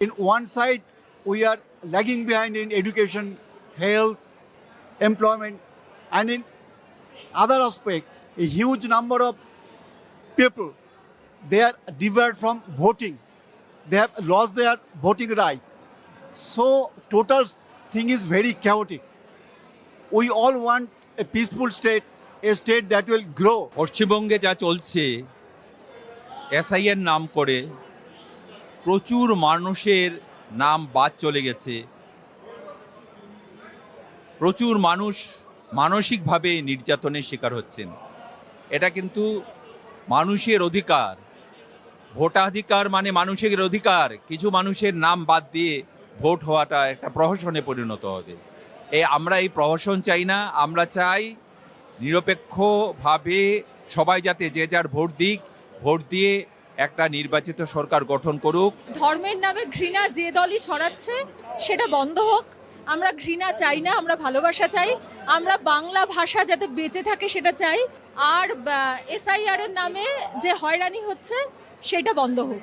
In one side, we are lagging behind in education, health, employment, and in other aspect, a huge number of people, they are debarred from voting. They have lost their voting right. So total thing is very chaotic. We all want a peaceful state, a state that will grow. পশ্চিমবঙ্গে যা চলছে এসআইয়ের নাম করে প্রচুর মানুষের নাম বাদ চলে গেছে, প্রচুর মানুষ মানসিকভাবে নির্যাতনের শিকার হচ্ছেন। এটা কিন্তু মানুষের অধিকার, ভোটাধিকার মানে মানুষের অধিকার। কিছু মানুষের নাম বাদ দিয়ে ভোট হওয়াটা একটা প্রহসনে পরিণত হবে। আমরা এই প্রহসন চাই না। আমরা চাই নিরপেক্ষভাবে সবাই যাতে যে যার ভোট দিক, ভোট দিয়ে একটা নির্বাচিত সরকার গঠন করুক। ধর্মের নামে ঘৃণা যে দলই ছড়াচ্ছে সেটা বন্ধ হোক। আমরা ঘৃণা চাই না, আমরা ভালোবাসা চাই। আমরা বাংলা ভাষা যাতে বেঁচে থাকে সেটা চাই। আর এসআইআর এর নামে যে হয়রানি হচ্ছে সেটা বন্ধ হোক।